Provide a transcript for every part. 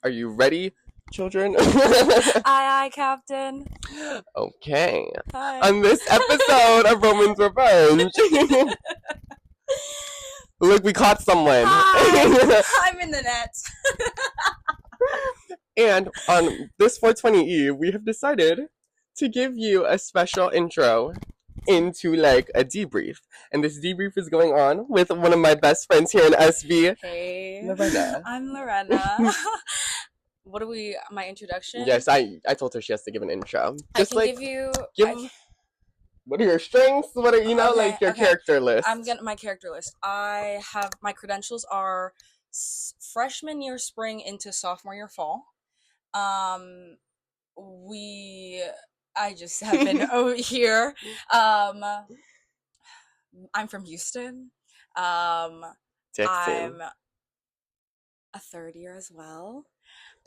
Are you ready, children? Aye, Captain. Okay. Hi. On this episode of Roman's Revenge. Look, we caught someone. Hi. I'm in the net. And on this 420 Eve, we have decided to give you a special intro into like a debrief. And this debrief is going on with one of my best friends here in SB. Hey. Lorena. I'm Lorena. My introduction? Yes, I told her she has to give an intro. Just I can give what are your strengths? What are like your character list? My character list. I have my credentials are freshman year spring into sophomore year fall. I just have been over here. I'm from Houston. I'm a third year as well.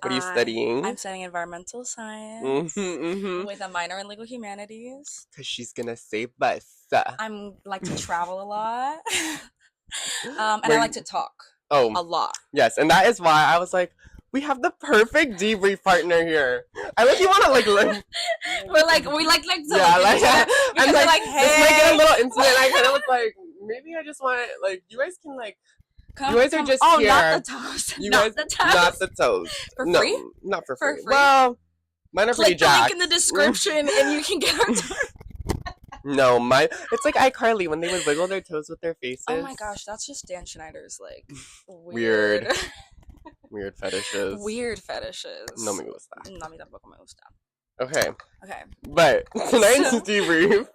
What are you studying? I'm studying environmental science with a minor in legal humanities. Because she's gonna save us. I'm like to travel a lot. And I like to talk a lot. Yes, and that is why I was like, we have the perfect debrief partner here. I like you want to like we like to yeah, like I'm like, hey, this might get a little intimate. I kind of was like, maybe I just want like you guys can like. You guys are just here. Not the toes. Not the toes. For free? No, not for free. For free. Well, mine are pretty jacked. Click the link in the description and you can get our toes. No, it's like iCarly when they would wiggle their toes with their faces. Oh my gosh, that's just Dan Schneider's like weird fetishes. Weird fetishes. No me gusta. No me tampoco me gusta. Okay. Okay. But tonight's debrief.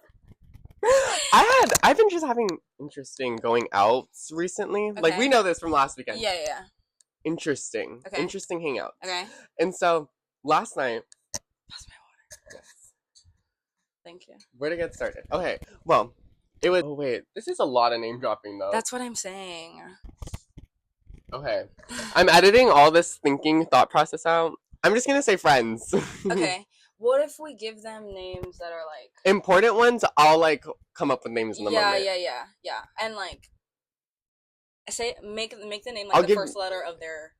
I've been just having interesting going outs recently. Okay. Like we know this from last weekend. Yeah. Interesting. Okay. Interesting hangouts. Okay. And so last night. Pass my water. Yes. Thank you. Where to get started? Okay. Well, it was. Oh wait, this is a lot of name dropping though. That's what I'm saying. Okay. I'm editing all this thought process out. I'm just gonna say friends. Okay. What if we give them names that are like important ones? I'll like come up with names in the moment. Yeah. And like make the name like first letter of their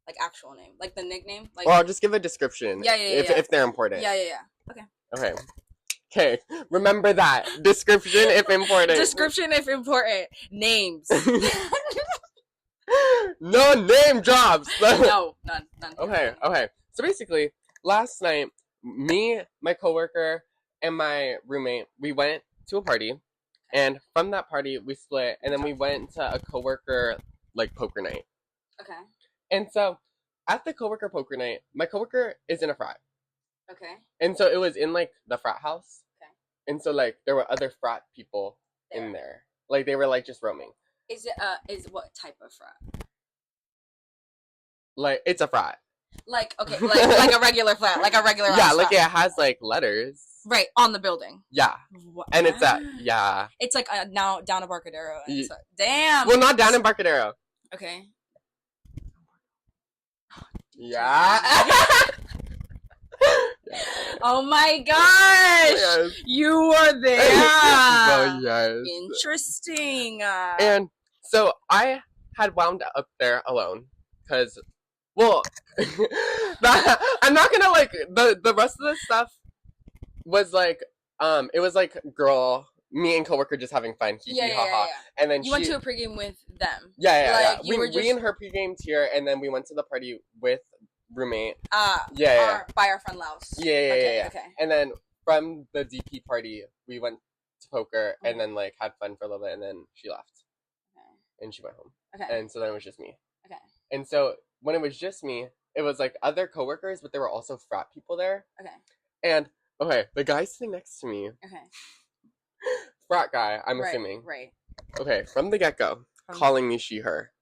like actual name, like the nickname. Like, or I'll just give a description. Yeah. If they're important. Yeah. Okay. Remember that description if important. Description if important. Names. No name drops. No, none. Okay. So basically, last night, me, my coworker, and my roommate, we went to a party, and from that party, we split, and then we went to a coworker, like, poker night. Okay. And so, at the coworker poker night, my coworker is in a frat. Okay. And so, it was in, like, the frat house. Okay. And so, like, there were other frat people in there. Like, they were, like, just roaming. Is what type of frat? Like, it's a frat. Like, okay, like a regular flat, like a regular yeah, like flat. it has like letters. Right, on the building. Yeah. What? And it's yeah. It's like now down in Barcadero. And so, damn. Well, not down in Barcadero. Okay. Yeah. Oh my gosh! Yes. You were there. Well, yes. Interesting. And so I had wound up there alone because. Well, I'm not gonna like the rest of the stuff was like it was like me and coworker just having fun, yeah. And then you went to a pregame with them. Yeah. We and her pregamed here, and then we went to the party with roommate. By our friend Laos. Yeah. Okay. And then from the DP party, we went to poker and then like had fun for a little bit, and then she left. Okay. And she went home. Okay. And so then it was just me. Okay. And so when it was just me, it was like other coworkers, but there were also frat people there. Okay. And the guy sitting next to me. Okay. Frat guy, I'm assuming. Right. Okay, from the get-go, calling me she, her.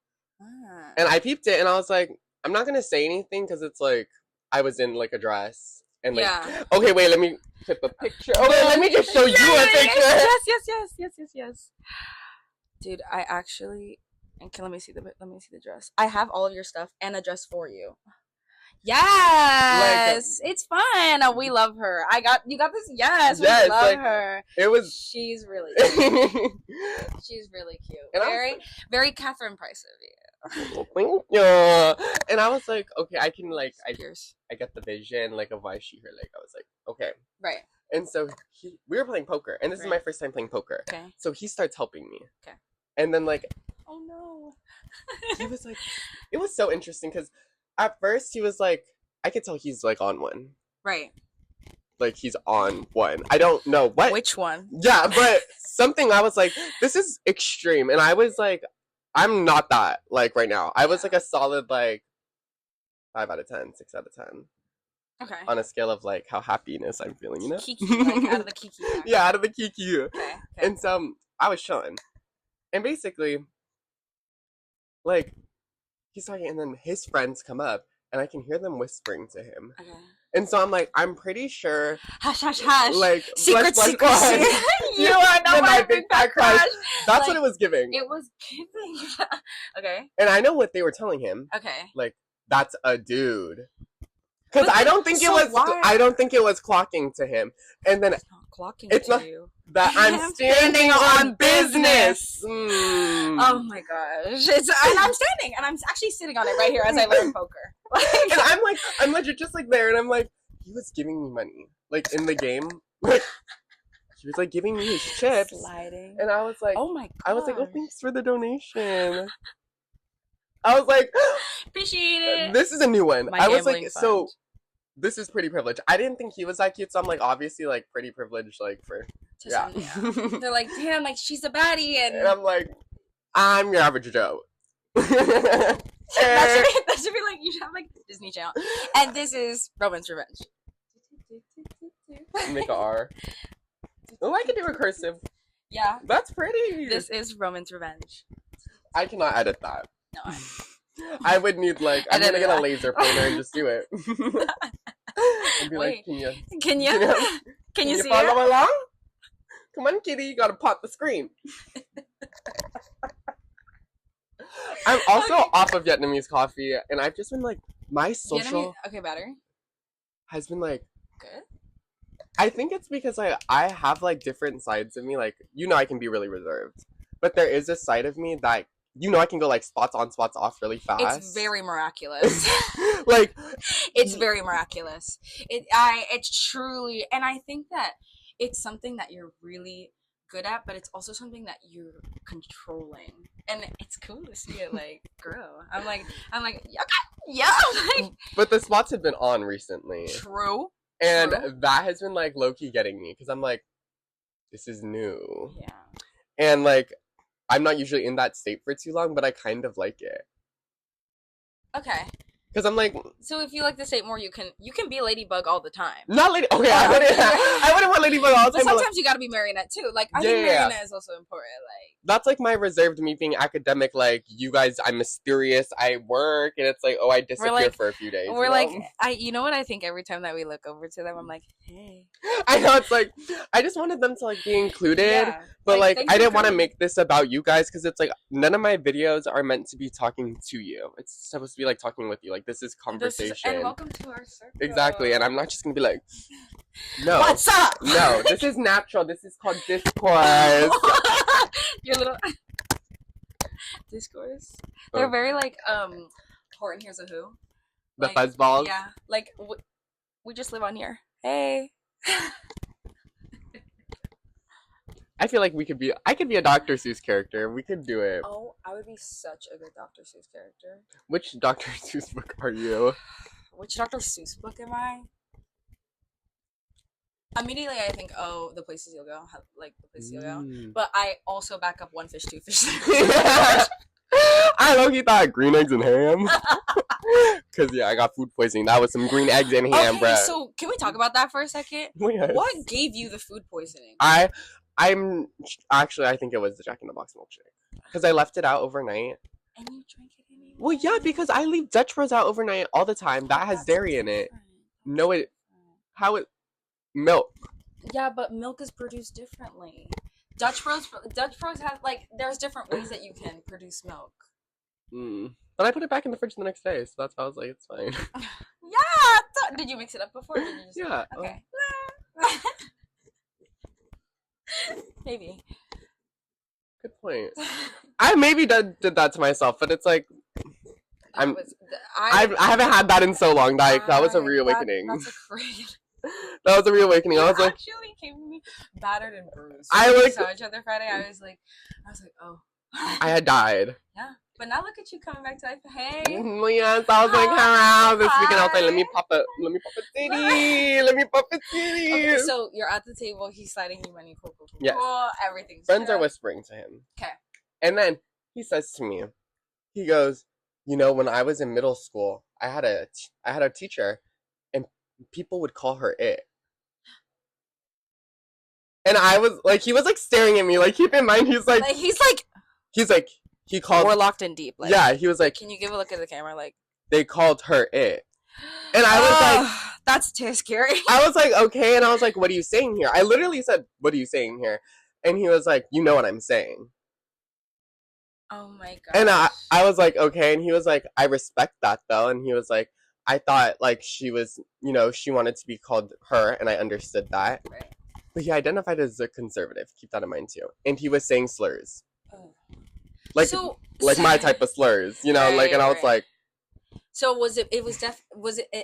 Ah. And I peeped it, and I was like, I'm not gonna say anything because it's like I was in like a dress and like. Yeah. Okay, wait. Let me clip a picture. Oh wait, let me just show you a picture. Yes. Dude, I actually. Okay, let me see the dress. I have all of your stuff and a dress for you. Yes, it's fun. We love her. You got this. Yes, we love her. She's really cute. She's really cute. And very Catherine Price of you. Oh, thank you. And I was like, okay, I can like, I get the vision like of why she hurt. Like I was like, okay, Right. And so we were playing poker, and this is my first time playing poker. Okay. So he starts helping me. Okay. And then like, oh no. He was like, it was so interesting because at first he was like, I could tell he's like on one. Right. Like he's on one. I don't know what. Which one? Yeah, but something I was like, this is extreme, and I was like, I'm not that like right now. I was like a solid like 5 out of 10, 6 out of 10. Okay. On a scale of like how happiness I'm feeling, you know? Kiki, like out of the Kiki. Yeah, out of the Kiki. Okay. And so I was chilling. And basically, like, he's talking, and then his friends come up, and I can hear them whispering to him. Okay. And so I'm like, I'm pretty sure. Hush, hush, hush. Like, secret. You are not my big fat crush. That's like, what it was giving. It was giving. Okay. And I know what they were telling him. Okay. Like, that's a dude. Because I don't think I don't think it was clocking to him. And then it's not clocking to you. That I'm standing on business. Oh my gosh! And I'm standing, and I'm actually sitting on it right here as I learn poker. And I'm legit just like there, and I'm like, he was giving me money, like in the game. Like he was like giving me his chips, sliding, and I was like, oh my god! I was like, oh, thanks for the donation. I was like, appreciate it. This is a new one. I was like, fund. So. This is pretty privileged. I didn't think he was that cute, so I'm like, obviously, like, pretty privileged, like, for, yeah. They're like, damn, like, she's a baddie, and I'm like, I'm your average Joe. That should be like, you should have, like, Disney Channel. And this is Roman's Revenge. Make a R. Oh, I can do recursive. Yeah. That's pretty. This is Roman's Revenge. I cannot edit that. No, I would need, like, I'm gonna get a laser pointer and just do it. And be like, can you see follow along? Come on, kitty, you gotta pop the screen. I'm also off of Vietnamese coffee, and I've just been like, my social battery has been like good. I think it's because I have like different sides of me. Like, you know, I can be really reserved, but there is a side of me that, you know, I can go like spots on, spots off really fast. It's very miraculous. Like, it's very miraculous. It's truly, and I think that it's something that you're really good at, but it's also something that you're controlling, and it's cool to see it like grow. I'm like, yeah. Like, but the spots have been on recently. True. And that has been like low key getting me because I'm like, this is new. Yeah. And like, I'm not usually in that state for too long, but I kind of like it. Okay. Because I'm like, so if you like the state more, you can be Ladybug all the time. Not Lady. Okay, I wouldn't want Ladybug all the time. But sometimes you gotta be Marionette too. Like I think Marionette is also important. Like that's like my reserved me being academic. Like you guys, I'm mysterious. I work, and it's like, oh, I disappear for a few days. We're like, you know what I think every time that we look over to them, I'm like, hey. I know, it's like I just wanted them to like be included. Yeah. But like I didn't want to make this about you guys because it's like none of my videos are meant to be talking to you. It's supposed to be like talking with you. Like this is conversation. And welcome to our circle. Exactly, and I'm not just gonna be like, no. What's up? No, this is natural. This is called discourse. Your little discourse. They're very like Horton Hears a Who. The like, fuzzballs. Yeah, like we just live on here. Hey. I feel like I could be a Dr. Seuss character. We could do it. Oh, I would be such a good Dr. Seuss character. Which Dr. Seuss book are you? Which Dr. Seuss book am I? Immediately I think, oh, The Places You'll Go. Like, The Places You'll Go. But I also back up One Fish, Two Fish, I low-key thought green eggs and ham. Because, yeah, I got food poisoning. That was some green eggs and ham, bruh. So, can we talk about that for a second? Yes. What gave you the food poisoning? I think it was the Jack in the Box milkshake. Because I left it out overnight. And you drank it anyway? Well, yeah, because I leave Dutch Bros out overnight all the time. That has dairy in it. No, milk. Yeah, but milk is produced differently. Dutch Bros have, like, there's different ways that you can produce milk. But I put it back in the fridge the next day, so that's why I was like, it's fine. Yeah! Did you mix it up before? Or did you just yeah. Okay. Maybe. Good point. I maybe did that to myself, but it's like, I haven't had that in so long. Like, that was a reawakening. That's a great. That was a reawakening. I was like, actually came to me battered and bruised. We saw each other Friday. I was like, oh. I had died. Yeah, but now look at you coming back to life. Hey. Yes, I was like, hello. This weekend I was like, let me pop a titty. Let me pop a titty. Okay, so you're at the table. He's sliding you money. Cool. Yes. Everything's Friends are whispering to him. Okay. And then he says to me, he goes, you know, when I was in middle school, I had a teacher, and people would call her it. And I was like, he was like staring at me. Like, keep in mind, he's like he called. We're locked in deep. Like, yeah, he was like, can you give a look at the camera? Like, they called her it. And I was like, that's too scary. I was like, okay. And I was like, what are you saying here? I literally said, what are you saying here? And he was like, you know what I'm saying. Oh my god. And I was like, okay. And he was like, I respect that though. And he was like, I thought like she was, you know, she wanted to be called her, and I understood that. Right. But he identified as a conservative. Keep that in mind too. And he was saying slurs. Oh. Like my type of slurs, you know, right, like, and I was like. So was it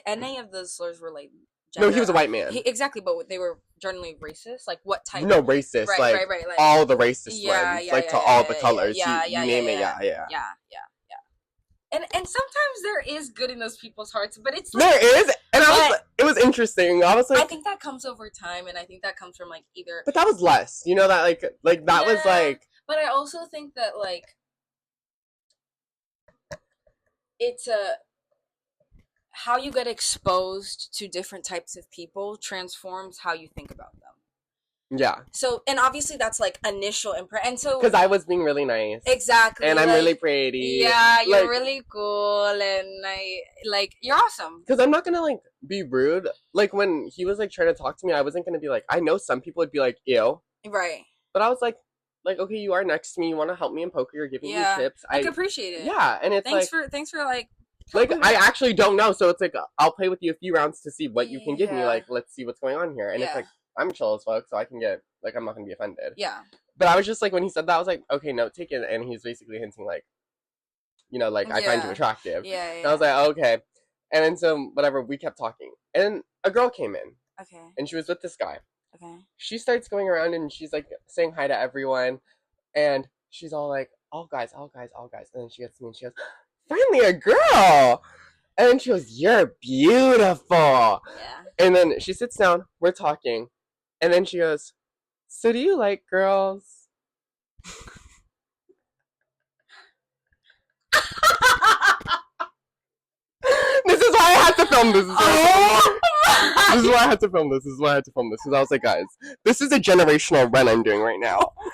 any of those slurs were like gender? No, he was a white man. Exactly, but they were generally racist? Like what type? No, racist. Right, like, like all the racist slurs. Like to all the colors. You name it, yeah. And sometimes there is good in those people's hearts, but it's like, there is, and it was interesting. I was like, I think that comes over time, and I think that comes from like either. But that was less, you know, that like that was like. But I also think that like it's how you get exposed to different types of people transforms how you think about them. Yeah. So, and obviously that's like initial impression. And so, because I was being really nice. Exactly. And I'm really pretty. Yeah, you're like, really cool, and you're awesome. Because I'm not gonna like be rude. Like when he was like trying to talk to me, I wasn't gonna be like. I know some people would be like, ew. Right. But I was like, okay, you are next to me. You want to help me in poker. You're giving me tips. I appreciate it. Yeah, and it's thanks for like. Like I actually don't know, so it's like I'll play with you a few rounds to see what you can give me. Like, let's see what's going on here, and it's like. I'm chill as fuck, so I can get, like, I'm not gonna be offended. Yeah. But I was just, like, when he said that, I was like, okay, note taken, and he's basically hinting, like, you know, like, I find you attractive. Yeah. And I was like, oh, okay. And then so, whatever, we kept talking. And then a girl came in. Okay. And she was with this guy. Okay. She starts going around, and she's, like, saying hi to everyone, and she's all like, all guys. And then she gets to me, and she goes, finally a girl! And then she goes, you're beautiful! Yeah. And then she sits down, we're talking, and then she goes, so do you like girls? This is why I had to film this. This is why I had to film this. Because I was like, guys, this is a generational run I'm doing right now. Oh,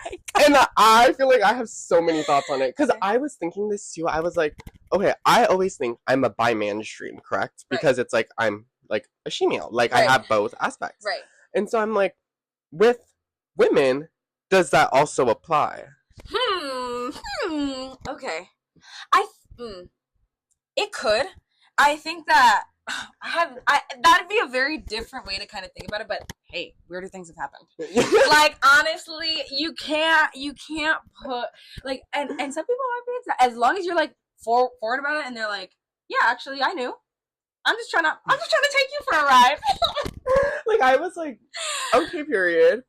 and I feel like I have so many thoughts on it. Because I was thinking this too. I was like, okay, I always think I'm a bi-mainstream, correct? Because it's like, I'm like a she-male. Like, I have both aspects. Right. And so I'm like, with women, does that also apply? Okay. It could. I think that that'd be a very different way to kind of think about it, but hey, weirder things have happened. Like, honestly, you can't put, like, and some people have been, as long as you're, like, forward about it, and they're like, yeah, actually, I knew. I'm just trying to take you for a ride. Like, I was like, okay, period.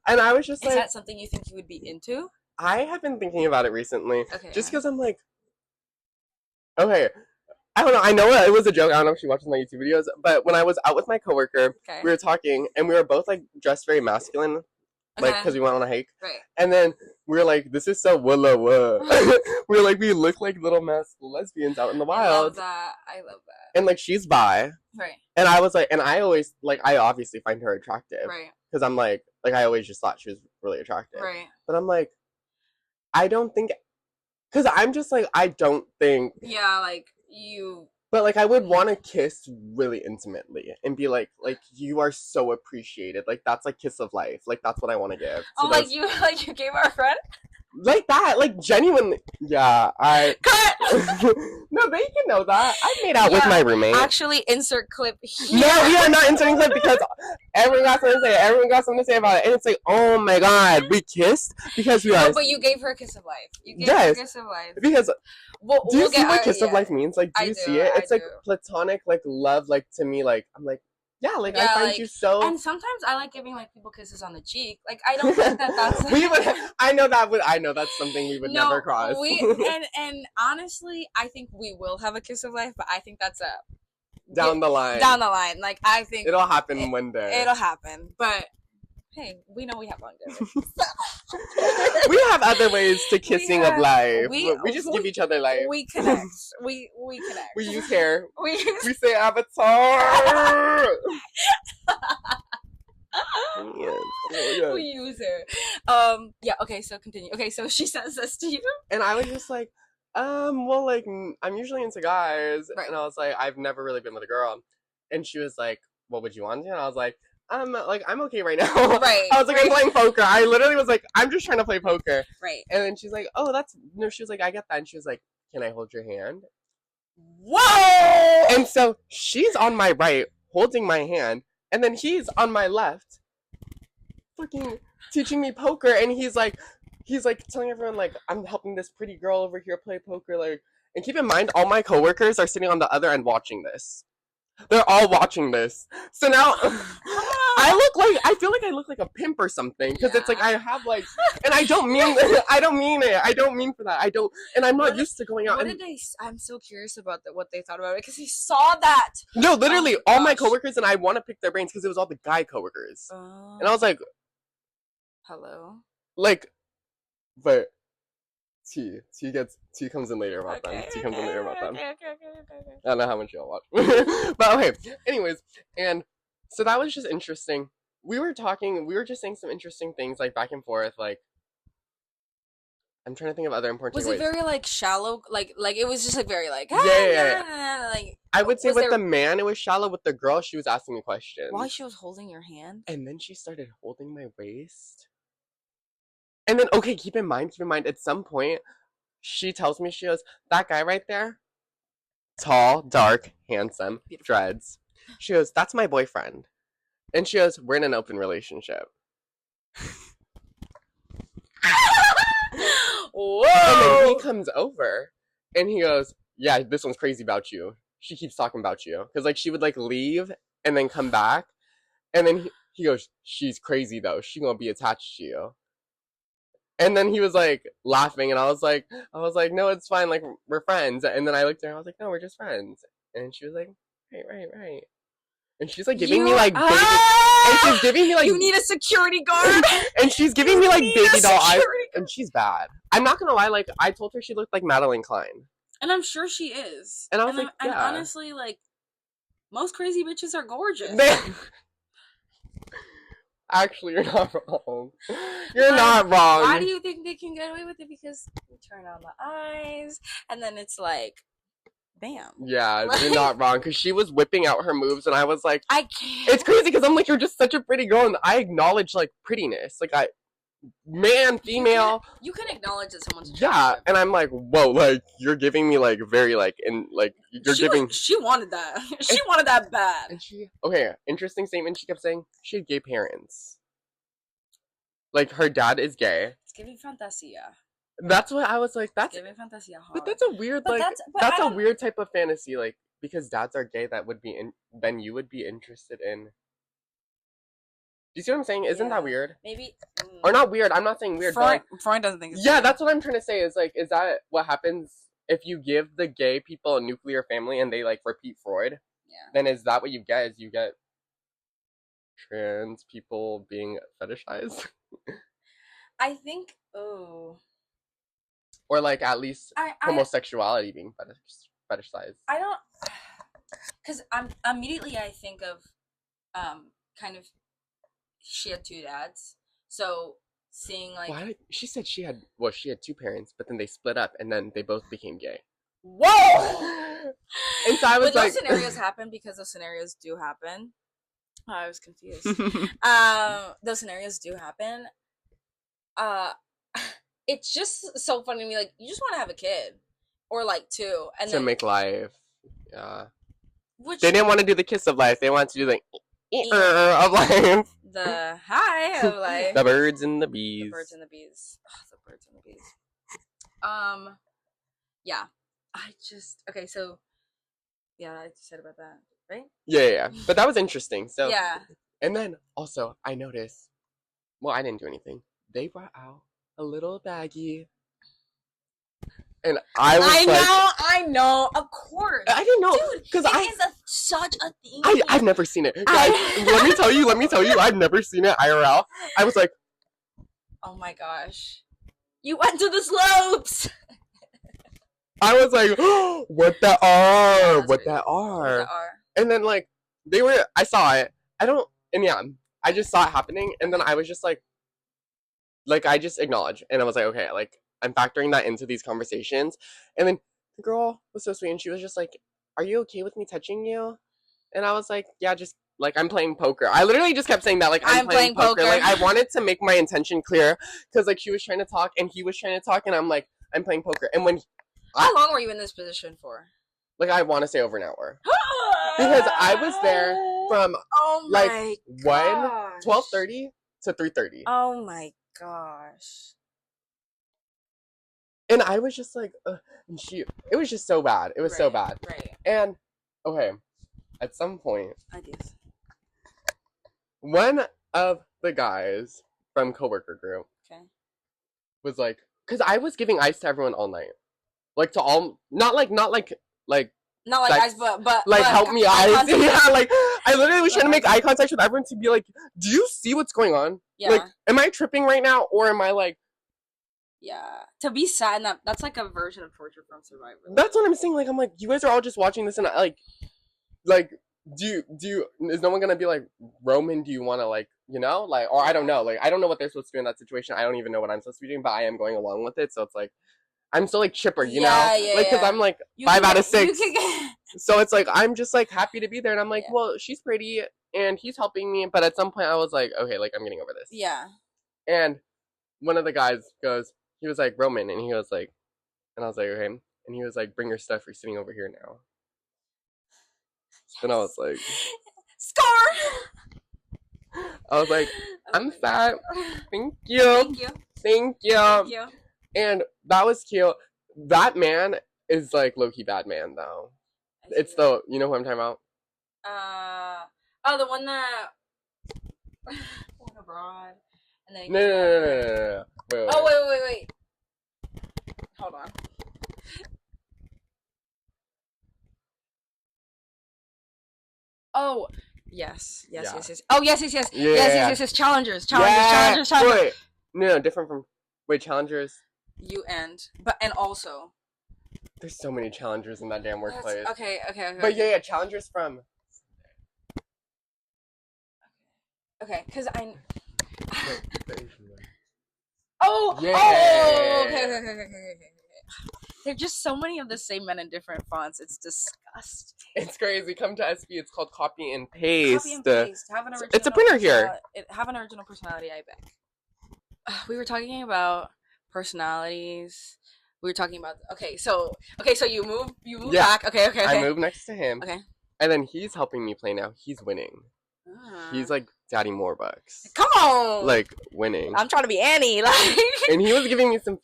And I was just like... Is that something you think you would be into? I have been thinking about it recently. Okay. Just because I'm like... Okay. I don't know. I know it was a joke. I don't know if she watches my YouTube videos. But when I was out with my coworker, we were talking, and we were both, like, dressed very masculine. Like, because we went on a hike. Right. And then we were like, this is so willa. We were like, we look like little lesbians out in the wild. I love that. And, like, she's bi. Right. And I was like, and I always, like, I obviously find her attractive. Right. Because I'm like, I always just thought she was really attractive. Right. But I'm like, I don't think, because I'm just like, I don't think. Yeah, like, you. But, like, I would want to kiss really intimately and be like, you are so appreciated. Like, that's like kiss of life. Like, that's what I want to give. So like you gave our friend? Like that, like genuinely. Yeah, Cut! No, they can know that. I made out with my roommate. Actually, insert clip here. No, we are not inserting clip because everyone got something to say. Everyone got something to say about it, and it's like, oh my god, we kissed because we are. No, but you gave her a kiss of life. You gave her a kiss of life. Because do you see what kiss of yeah. life means? Like, do you see it? It's like platonic, like love. Like to me, like I'm like. Yeah, like I find like, you so. And sometimes I like giving like people kisses on the cheek. Like I don't think that's. We would. I know that's something we would never cross. And honestly, I think we will have a kiss of life, but I think that's a down the line. Down the line, like I think it'll happen one day. It'll happen, but hey, we know we have longevity. We have other ways to kissing of life. We just give each other life. We connect. We connect. We use hair. We say avatar. Yes. We use her. Yeah. Okay. So continue. Okay. So she says this to you, and I was just like, well, like I'm usually into guys, right. And I was like, I've never really been with a girl, and she was like, well, would you want to? And I was like, I'm okay right now. Right. I was like, I'm playing poker. I literally was like, I'm just trying to play poker. Right. And then she's like, oh, she was like, I get that. And she was like, can I hold your hand? Whoa! And so she's on my right, holding my hand, and then he's on my left, fucking teaching me poker, and he's like telling everyone, like, I'm helping this pretty girl over here play poker, like, and keep in mind, all my coworkers are sitting on the other end watching this. They're all watching this. So now, I feel like I look like a pimp or something. Because it's like, I have like, and I don't mean it. I don't mean for that. And I'm not used to going out. I'm so curious about what they thought about it. Because he saw that. No, literally, all my coworkers, and I want to pick their brains because it was all the guy coworkers. And I was like. Hello? Like, but. T comes in later about them. T comes in later about them. Okay. I don't know how much y'all watch. But okay. Anyways, and so that was just interesting. We were just saying some interesting things, like back and forth, like I'm trying to think of other important ways. Was it very like shallow? Like it was just like very like yeah. Like I would say with the man it was shallow. With the girl she was asking me questions. While she was holding your hand? And then she started holding my waist. And then, okay, keep in mind, at some point, she tells me, she goes, that guy right there, tall, dark, handsome, dreads. She goes, that's my boyfriend. And she goes, we're in an open relationship. Whoa! And then he comes over, and he goes, yeah, this one's crazy about you. She keeps talking about you. Because, like, she would, like, leave and then come back. And then he goes, she's crazy, though. She gonna be attached to you. And then he was like laughing, and I was like, no, it's fine, like we're friends. And then I looked at her, and I was like, no, we're just friends. And she was like, right. And she's like giving me like baby, and she's giving me like you need a security guard. And she's giving me like baby doll eyes, and she's bad. I'm not gonna lie, like I told her she looked like Madeline Klein, and I'm sure she is. And I was like, yeah. And honestly, like most crazy bitches are gorgeous. Actually, you're not wrong. You're not wrong. Why do you think they can get away with it? Because we turn on the eyes, and then it's like, bam. Yeah, like, you're not wrong. Because she was whipping out her moves, and I was like, I can't. It's crazy because I'm like, you're just such a pretty girl, and I acknowledge like prettiness. Like man, female. You can acknowledge that someone's attractive. Yeah, and I'm like, whoa, like you're giving me like very like and like you're giving. She wanted that. She wanted that bad. And interesting statement. She kept saying she had gay parents. Like her dad is gay. It's giving fantasia. That's what I was like. That's giving fantasia hard. But that's a weird that's a weird type of fantasy. Like because dads are gay, that would be then you would be interested in. Do you see what I'm saying? Isn't that weird? Maybe. Or not weird. I'm not saying weird. Freud doesn't think it's weird. That's what I'm trying to say. Is like, is that what happens if you give the gay people a nuclear family and they like repeat Freud? Yeah. Then is that what you get? Is you get trans people being fetishized? I think. Oh. Or like at least homosexuality being fetishized. I don't. Because immediately I think of, kind of. She had two dads, so seeing like she said she had two parents, but then they split up and then they both became gay. Whoa! And so I was those scenarios happen because those scenarios do happen. Oh, I was confused. Those scenarios do happen. it's just so funny to me. Like, you just want to have a kid, or like two, and to then make life. Yeah. which They didn't want to do the kiss of life. They wanted to do the of life. the high of life. The birds and the bees. The birds and the bees. Oh, the birds and the bees. Yeah. Okay, so yeah, I just said about that, right? Yeah. But that was interesting. So yeah. And then also I noticed. Well, I didn't do anything. They brought out a little baggie. And I know, of course. I didn't know, dude, because such a thing. I've never seen it. Guys, let me tell you, I've never seen it IRL. I was like, oh my gosh, you went to the slopes. I was like, oh, what that are? What that are? And then like I saw it. I just saw it happening, and then I was just like I just acknowledged, and I was like, okay, like I'm factoring that into these conversations. And then the girl was so sweet, and she was just like, are you okay with me touching you? And I was like, yeah, just like I'm playing poker. I literally just kept saying that, like I'm playing poker. Like I wanted to make my intention clear, because like she was trying to talk and he was trying to talk, and I'm like, I'm playing poker. And when how long were you in this position for? Like I want to say over an hour, because I was there from 12:30 to 3:30. Oh my gosh. And I was just like, and it was just so bad. It was so bad. Right. And, okay, at some point, Ideas. one of the guys from coworker group was like, because I was giving ice to everyone all night. Like to all, not like ice, but like help me ice. Yeah, like I literally was trying to make eye contact contact with everyone to be like, do you see what's going on? Yeah. Like, am I tripping right now, or am I like? Yeah, to be sad, that's like a version of torture from Survivor. That's what I'm saying. Like, I'm like, you guys are all just watching this, and like, do you? Is no one gonna be like, Roman? Do you want to like, or I don't know. Like, I don't know what they're supposed to do in that situation. I don't even know what I'm supposed to be doing, but I am going along with it. So it's like, I'm still like chipper, you know? Yeah, like, because I'm like 5 out of 6. So it's like I'm just like happy to be there, and I'm like, well, she's pretty, and he's helping me. But at some point, I was like, okay, like I'm getting over this. Yeah. And one of the guys goes. He was like, Roman, and he was like, and I was like, okay. And he was like, bring your stuff, you're sitting over here now. Yes. And I was like, score! I was like, I'm fat. Thank you. Thank you. And that was cute. That man is like low-key bad man, though. It's the, you know who I'm talking about? The one that went abroad. And then No. Wait. Hold on. Oh, yes. Oh, yes. Challengers. Wait, no, different from. Wait, challengers. And also. There's so many challengers in that damn workplace. Okay. But yeah, challengers from. Okay, because I. Okay. They're just so many of the same men in different fonts. It's disgusting. It's crazy. Come to SB. It's called copy and paste. Have an original. It's a printer here. Have an original personality, I beg. We were talking about personalities. We were talking about. So you move back. Okay. I move next to him. Okay. And then he's helping me play now. He's winning. He's like Daddy Morebucks. Come on. Like winning. I'm trying to be Annie, like. And he was giving me some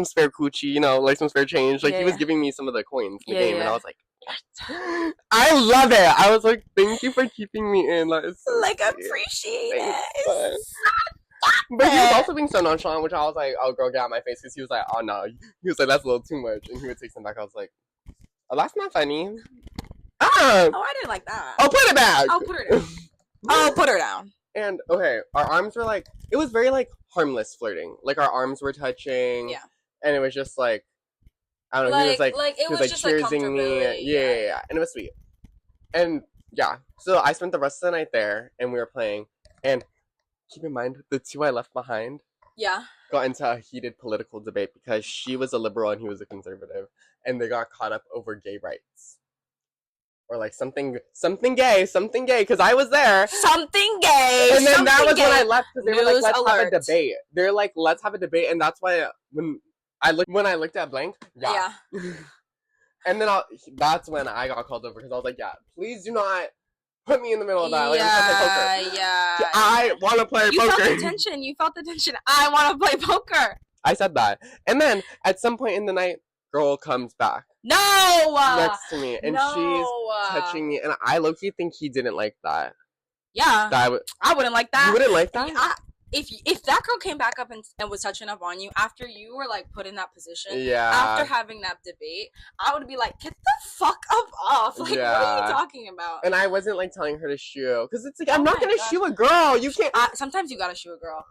spare coochie, like some spare change. Like he was giving me some of the coins in the game, and I was like, yes. I love it. I was like, thank you for keeping me in. Like appreciate it. But he was also being so nonchalant, which I was like, oh girl, get out of my face, because he was like, oh no. He was like, that's a little too much, and he would take some back. I was like, oh, that's not funny. Oh, I didn't like that. I'll put it back. I'll put her down. And okay, our arms were like, it was very like harmless flirting. Like our arms were touching. Yeah. And it was just like, I don't know. He was like just cheersing me. Yeah. And it was sweet. And yeah, so I spent the rest of the night there, and we were playing. And keep in mind, the two I left behind. Yeah. Got into a heated political debate because she was a liberal and he was a conservative, and they got caught up over gay rights. or like something gay, because I was there. Something gay. And then that was gay. when I left, because they were like, News let's alert. have a debate. They're like, let's have a debate, and that's why when I looked at blank, yeah. And then that's when I got called over, because I was like, yeah, please do not put me in the middle of that. Like, I want to play poker. You felt the tension. I want to play poker. I said that. And then at some point in the night, girl comes back. No! Next to me. And she's touching me. And I low-key think he didn't like that. Yeah. I wouldn't like that. You wouldn't like that? If that girl came back up and was touching up on you after you were like put in that position, yeah, after having that debate, I would be like, get the fuck up off. Like, what are you talking about? And I wasn't like telling her to shoo, because it's like, I'm not gonna shoo a girl. You can't. Sometimes you gotta shoo a girl.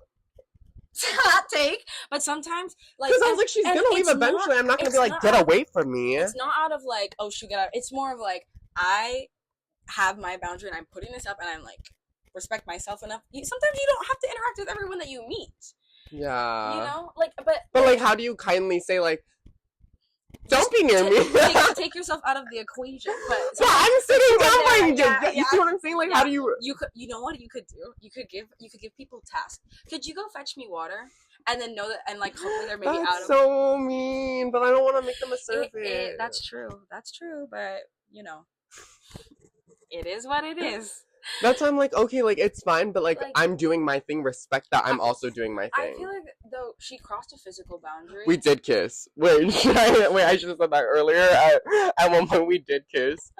Hot take, but sometimes like, because I was like, she's gonna leave eventually. I'm not gonna be like, get away from me. It's not out of like, oh, shoot, get out. It's more of like, I have my boundary and I'm putting this up, and I'm like, respect myself enough. Sometimes you don't have to interact with everyone that you meet. Yeah. You know, like, but like, how do you kindly say like, don't be near me? Take yourself out of the equation. But I'm sitting down. You see what I'm saying? Like, how do you? You know what you could do? You could give people tasks. Could you go fetch me water? And then know that, and like hopefully they're maybe That's out of. So mean, but I don't want to make them a servant. That's true. That's true. But you know, it is what it is. That's why I'm like, okay, like, it's fine, but like I'm doing my thing. Respect that I'm also doing my thing. I feel like though she crossed a physical boundary. We did kiss. Wait, I should have said that earlier. At one point, we did kiss,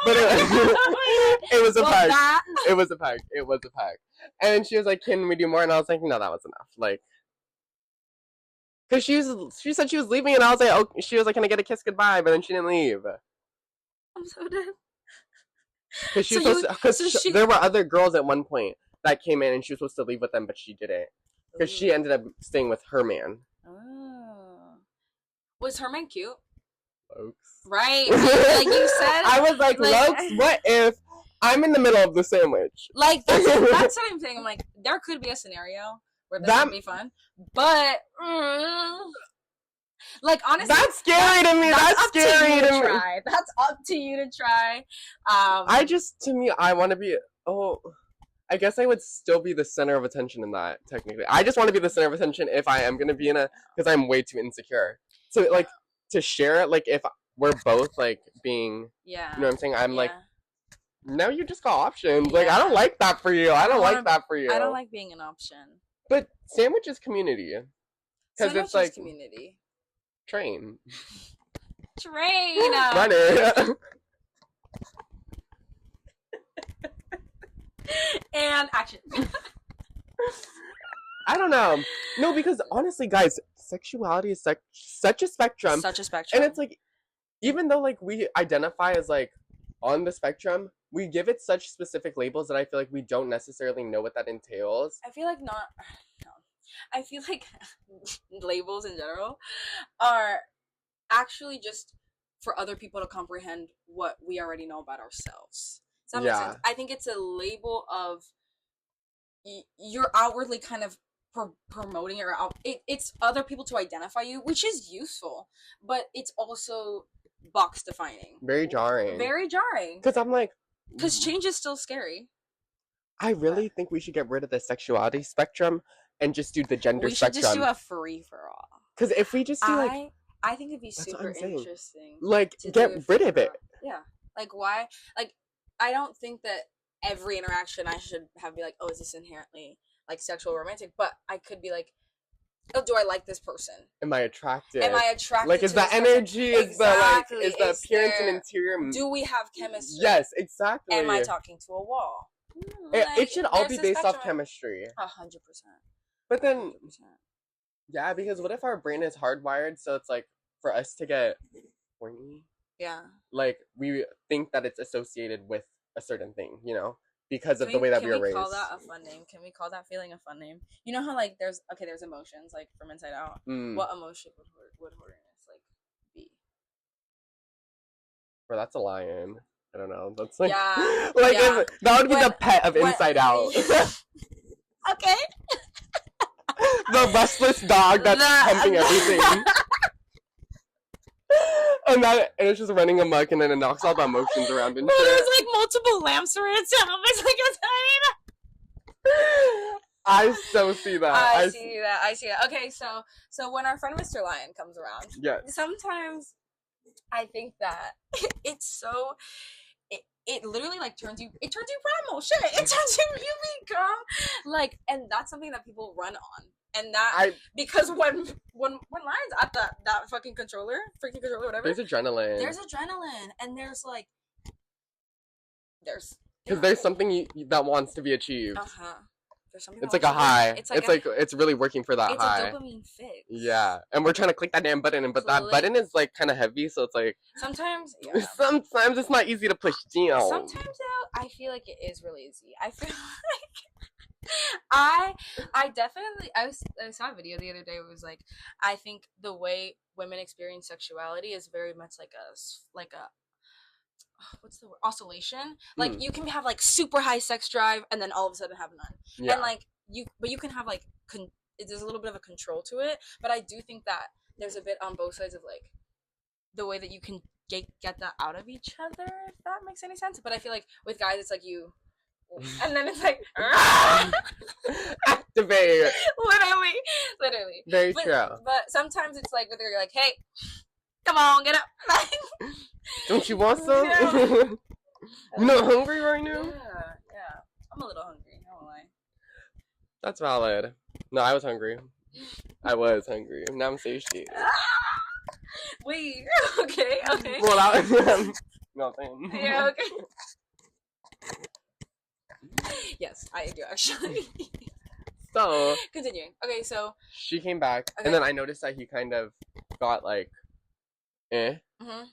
but it was a peck. It was a peck. It was a peck. And she was like, "Can we do more?" And I was like, "No, that was enough." Like, because she said she was leaving, and I was like, "Oh," she was like, "Can I get a kiss goodbye?" But then she didn't leave. I'm so dead. Because there were other girls at one point that came in and she was supposed to leave with them, but she didn't. Because she ended up staying with her man. Oh. Was her man cute? Lokes. Right. Like you said. I was like, Lokes, what if I'm in the middle of the sandwich? Like, that's what I'm saying. I'm like, there could be a scenario where that would be fun. But, like, honestly, that's scary to me. That's scary to me. That's up to you to try. To me, I want to be. I guess I would still be the center of attention in that. Technically, I just want to be the center of attention if I am gonna be in because I'm way too insecure. So like to share it, like if we're both like being, you know what I'm saying? I'm like, no, you just got options. Like I don't like that for you. I don't like that for you. I don't like being an option. But sandwich is community. Because it's like community. Train. Run it. And action. I don't know. No, because honestly, guys, sexuality is such a spectrum. Such a spectrum. And it's like, even though like we identify as like on the spectrum, we give it such specific labels that I feel like we don't necessarily know what that entails. I feel like I feel like labels in general are actually just for other people to comprehend what we already know about ourselves. Does that make sense? I think it's a label of you're outwardly kind of promoting it, it's other people to identify you, which is useful, but it's also box defining. Very jarring. Because I'm like, because change is still scary. I really think we should get rid of the sexuality spectrum and just do the gender spectrum. We should just do a free for all. Because if we just do I think it'd be super interesting. Like, get rid of it. Yeah. Like, why? Like, I don't think that every interaction I should be like, oh, is this inherently like sexual or romantic? But I could be like, oh, do I like this person? Am I attracted? Like, is the energy? Exactly. Is the appearance and interior? Do we have chemistry? Yes, exactly. Am I talking to a wall? It should all be based off chemistry. 100%. But then, yeah, because what if our brain is hardwired so it's like for us to get horny? Yeah. Like, we think that it's associated with a certain thing, you know? Because of the way that we were raised. Can we call that a fun name? Can we call that feeling a fun name? You know how, like, there's emotions, like, from inside out. What emotion would horniness, like, be? Bro, that's a lion. I don't know. That's like... Yeah. That would be the pet of Inside Out. Okay. The restless dog that's pumping everything. And it's just running amok, and then it knocks all the emotions around and Bro, shit. there's like multiple lamps for itself. It's like a tiny. I so see that. I see that. Okay, so when our friend Mr. Lion comes around, Yes. sometimes I think that it's so. It literally like turns you primal. Shit, it turns you become like, and that's something that people run on. And that because when Lion's at that fucking freaking controller, whatever. There's adrenaline, and there's because there's something that wants to be achieved. There's something. It's like a high. It's really working for that high. It's a dopamine fix. Yeah, and we're trying to click that damn button, but that button is like kind of heavy, so it's like sometimes it's not easy to push down. Sometimes though, I feel like it is really easy. I feel like I definitely I saw a video the other day where it was like, I think the way women experience sexuality is very much like a what's the word, oscillation. Like you can have like super high sex drive and then all of a sudden have none. Yeah. And like you can have like there's a little bit of a control to it, but I do think that there's a bit on both sides of like the way that you can get that out of each other, if that makes any sense. But I feel like with guys it's like you, and then it's like activate. Literally. Very true. But sometimes it's like whether you're like, hey, come on, get up. Don't you want some? You're not hungry right now? Yeah. I'm a little hungry, I won't lie. That's valid. No, I was hungry. Now I'm satiated. Wait, okay. Well, that was nothing. Yeah, okay. Yes, I do actually. So continuing. Okay, so she came back, and then I noticed that he kind of got like, and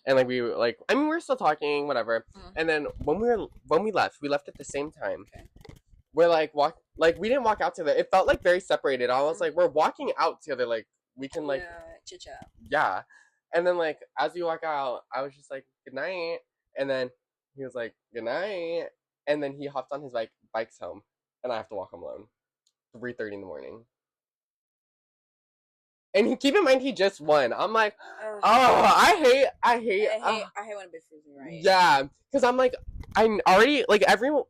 like we were like, I mean, we're still talking, whatever. And then when we left at the same time. Okay. We're like we didn't walk out together. It felt like very separated. I was like, we're walking out together, like we can like chit chat. Yeah. And then like as we walk out, I was just like, good night. And then he was like, good night. And then he hopped on his bike's home, and I have to walk home alone. 3:30 in the morning. And keep in mind, he just won. I'm like, I hate when a bitch proves me right. Yeah, because I'm like, I already like everyone,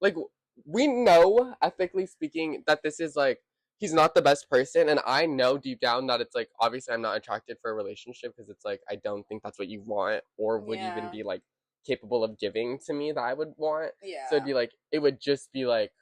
like we know ethically speaking that this is like he's not the best person, and I know deep down that it's like obviously I'm not attracted for a relationship because it's like I don't think that's what you want or would even be like capable of giving to me that I would want. Yeah. So it'd be like it would just be like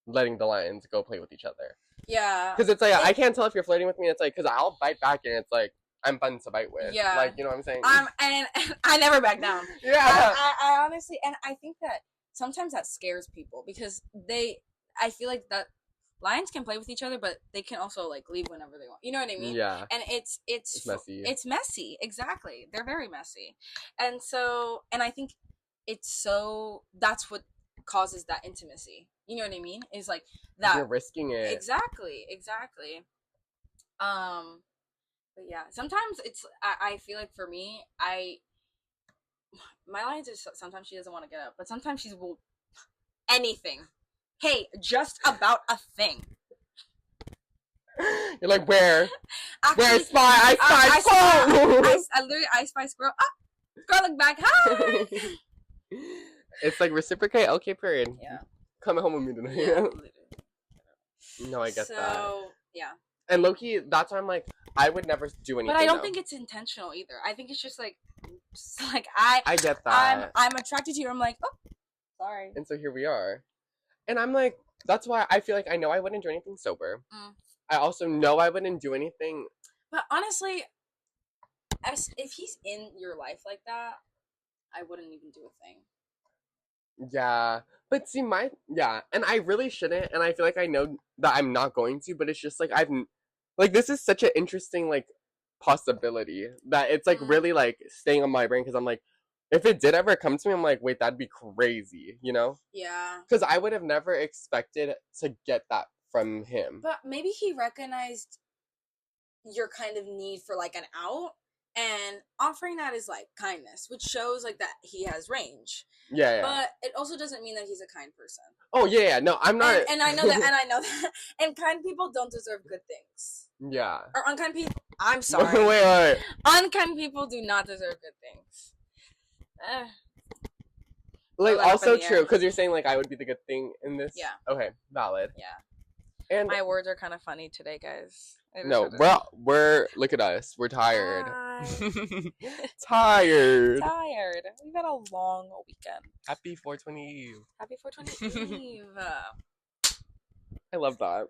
letting the lions go play with each other. Yeah. Because it's like I can't tell if you're flirting with me. It's like because I'll bite back and it's like I'm fun to bite with. Yeah. Like you know what I'm saying. And I never back down. Yeah. I honestly, and I think that sometimes that scares people because I feel like that lions can play with each other, but they can also like leave whenever they want. You know what I mean? Yeah. And it's messy. It's messy. Exactly. They're very messy. And so, and I think that's what causes that intimacy. You know what I mean? Is like that you're risking it. Exactly. But yeah, sometimes I feel like for me, my lines are sometimes she doesn't want to get up, but sometimes she will anything. Hey, just about a thing. You're like, where? Actually, where spy? I spy squirrel. Squirrel look back. Hi. It's like reciprocate. Okay, period. Yeah. Come home with me tonight. Yeah. No, I get that. So yeah. And Loki, that's why I'm like, I would never do anything. But I don't think it's intentional either. I think it's just like I get that. I'm attracted to you. I'm like, oh, sorry. And so here we are. And I'm like, that's why I feel like I know I wouldn't do anything sober. I also know I wouldn't do anything. But honestly, if he's in your life like that, I wouldn't even do a thing. Yeah. But see, and I really shouldn't, and I feel like I know that I'm not going to, but it's just like this is such an interesting, like, possibility that it's, like, really, like, staying on my brain, because I'm like, if it did ever come to me, I'm like, wait, that'd be crazy, you know? Yeah. Because I would have never expected to get that from him. But maybe he recognized your kind of need for, like, an out, and offering that is, like, kindness, which shows, like, that he has range. Yeah. But it also doesn't mean that he's a kind person. Oh, yeah. No, I'm not. And I know that. And kind people don't deserve good things. Yeah. Or unkind people. I'm sorry. Wait. Unkind people do not deserve good things. Like, Throw that up also in the true, air. because you're saying, like, I would be the good thing in this? Yeah. Okay, valid. Yeah. And my words are kind of funny today, guys. no, we're look at us. We're tired. Tired. Tired. We've had a long weekend. Happy 420 Eve. Happy 420 Eve. I love that.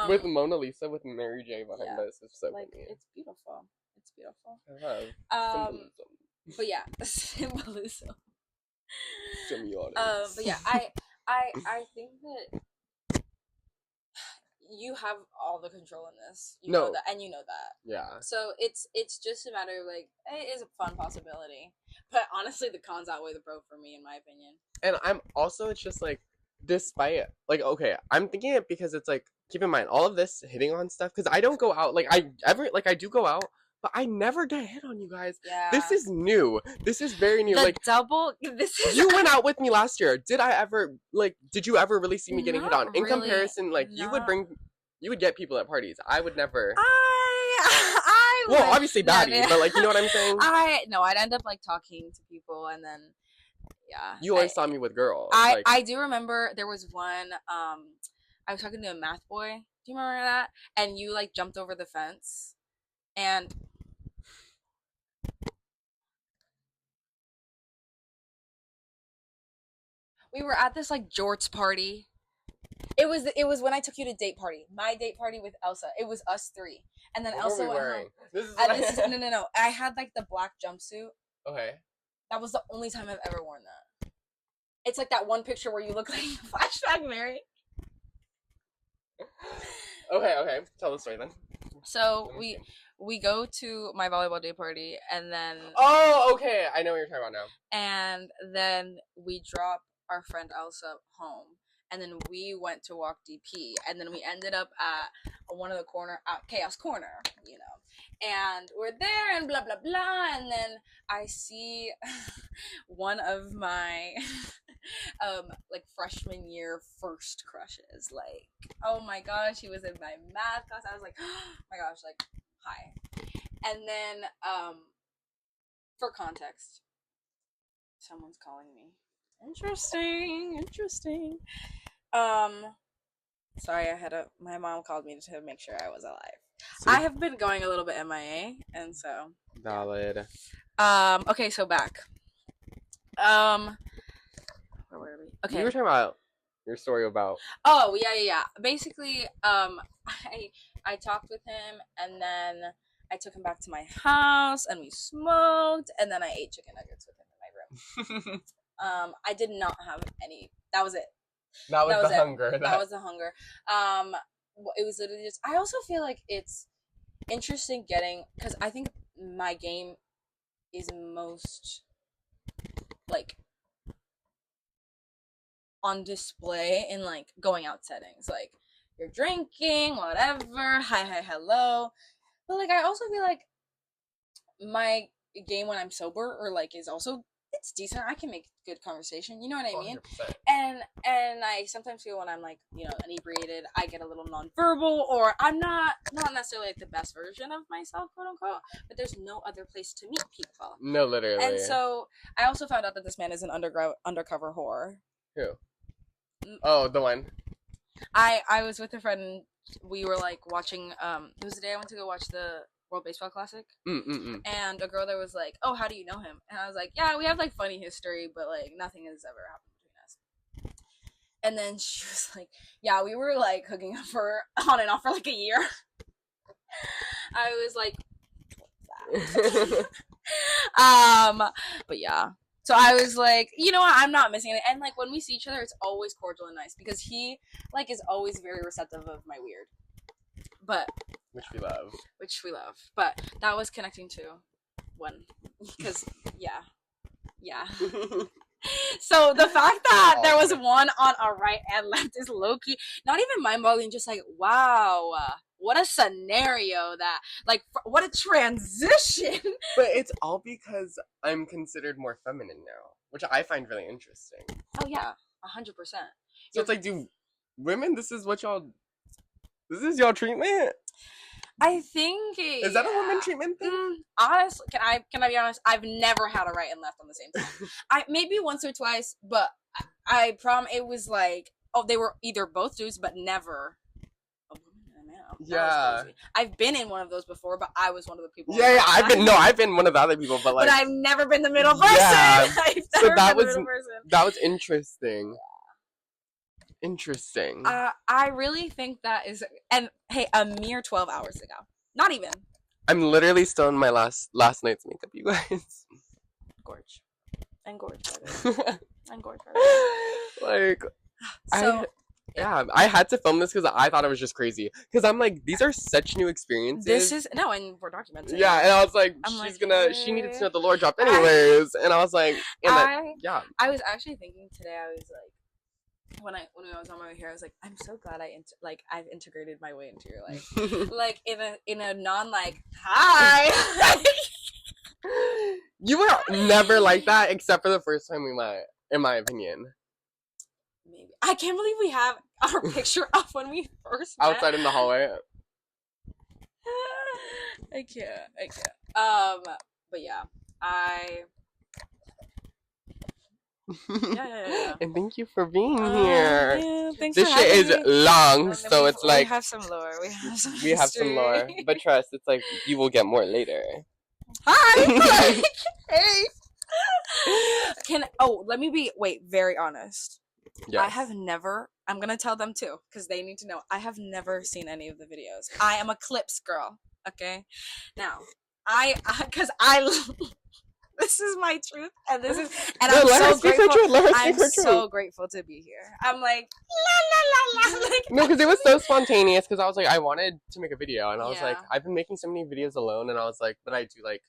With Mona Lisa with Mary J behind us. It's so like funny. it's beautiful. It's beautiful. I love symbolism. But yeah, symbolism. Semiotics. But yeah, I think that you have all the control in this. You know that, and you know that. Yeah. So it's just a matter of like, it is a fun possibility. But honestly, the cons outweigh the pro for me, in my opinion. And I'm also, it's just like, despite, like, okay, I'm thinking it because it's like, keep in mind, all of this hitting on stuff, because I don't go out, like, I do go out, but I never get hit on, you guys. Yeah. This is new. This is very new. This is... You went out with me last year. Did you ever really see me getting hit on? In comparison, like, you would get people at parties. I would never. Well, obviously baddies, but, like, you know what I'm saying? I'd end up, like, talking to people, and then, yeah. You always saw me with girls. I do remember there was one, I was talking to a math boy. Do you remember that? And you, like, jumped over the fence, and... we were at this, like, jorts party. It was when I took you to date party. My date party with Elsa. It was us three. And then Elsa went home. No. I had, like, the black jumpsuit. Okay. That was the only time I've ever worn that. It's like that one picture where you look like Flashback Mary. Okay. Tell the story then. So we go to my volleyball day party, and then... Oh, okay. I know what you're talking about now. And then we drop our friend Elsa home, and then we went to walk DP, and then we ended up at one of the Chaos Corner, you know, and we're there, and blah blah blah, and then I see one of my like freshman year first crushes, like, oh my gosh, he was in my math class. I was like, oh my gosh, like, hi. And then for context, someone's calling me. Interesting. Sorry, my mom called me to make sure I was alive. So, I have been going a little bit MIA, and so... Valid. Okay, so back. Where were we? Okay. You were talking about your story about... Oh, yeah. Basically, I talked with him, and then I took him back to my house, and we smoked, and then I ate chicken nuggets with him in my room. I did not have any. That was it. That was the hunger. That was the hunger. It was literally just... I also feel like it's interesting because I think my game is most, like, on display in, like, going out settings. Like, you're drinking, whatever, hi, hello. But, like, I also feel like my game when I'm sober, or, like, is also... it's decent. I can make good conversation. You know what I mean? 100%. And I sometimes feel when I'm, like, you know, inebriated, I get a little nonverbal, or I'm not necessarily, like, the best version of myself, quote unquote. But there's no other place to meet people. No, literally. And so I also found out that this man is an undercover whore. Who? Oh, the one. I was with a friend. And we were, like, watching. It was the day I went to go watch the World Baseball Classic, and a girl there was like, "Oh, how do you know him?" And I was like, "Yeah, we have, like, funny history, but, like, nothing has ever happened between us." And then she was like, "Yeah, we were, like, hooking up on and off for, like, a year." I was like, but yeah. So I was like, you know what? I'm not missing it. And, like, when we see each other, it's always cordial and nice, because he, like, is always very receptive of my weird. But which we love. But that was connecting to one, because yeah. So the fact that there was one on our right and left is low-key not even mind-boggling, just like, wow, what a scenario, that, like, what a transition. But it's all because I'm considered more feminine now, which I find really interesting. Oh yeah, 100%. So it's like, do women, this is y'all treatment? I think Is that a woman treatment thing? Honestly, can I be honest? I've never had a right and left on the same time. I maybe once or twice, but I prom it was like, oh, they were either both dudes, but never a woman and a man. That was Yeah. crazy. I've been in one of those before, but I was one of the people. Yeah, I've been one of the other people, but like, but I've never been the middle person. Yeah. I've So never that been was the middle person. that was interesting. Interesting. I really think that is, and hey, a mere 12 hours ago. Not even. I'm literally still in my last night's makeup, you guys. Gorge. And gorge. And gorge. Like, So, I had to film this because I thought it was just crazy. Because I'm like, these are such new experiences. this is, no, and we're documenting. Yeah, and I was like, she needed to know the lore drop anyways. And I was like, I was actually thinking today, I was like, when I was on my way here, I was like, I'm so glad I've integrated my way into your life, like in a non like hi. You were never like that except for the first time we met, in my opinion. Maybe I can't believe we have our picture up when we first met. Outside in the hallway. I can't. But yeah, Yeah. And thank you for being here. Yeah, thanks This for shit is having me. long, so it's like we have some lore. we have some lore, but trust, it's like you will get more later. Hi. Hey. Let me be very honest. Yes. I have never. I'm gonna tell them too because they need to know. I have never seen any of the videos. I am a clips girl. Okay. Now, because this is my truth, and this is, and No, I'm so grateful. I'm so so grateful to be here. I'm like, la la la la. Like, no, because it was so spontaneous. Because I was like, I wanted to make a video, and I was like, Yeah. I've been making so many videos alone, and I was like, but I do like,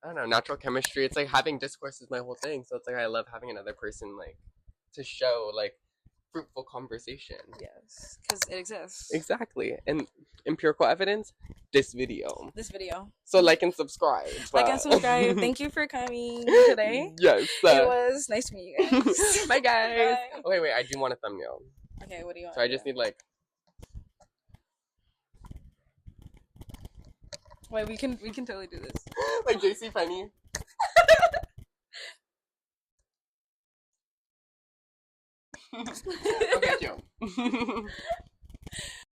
I don't know, natural chemistry. It's like having discourse is my whole thing. So it's like I love having another person like to show like fruitful conversation. yes, because it exists. Exactly, and empirical evidence. This video. So like and subscribe. Like and subscribe. Thank you for coming today. Yes. It was nice to meet you guys. Bye guys. Bye. Oh, wait, I do want a thumbnail. Okay, what do you want? So I just need like. Wait, we can totally do this. Like JC Penny. Okay, cute.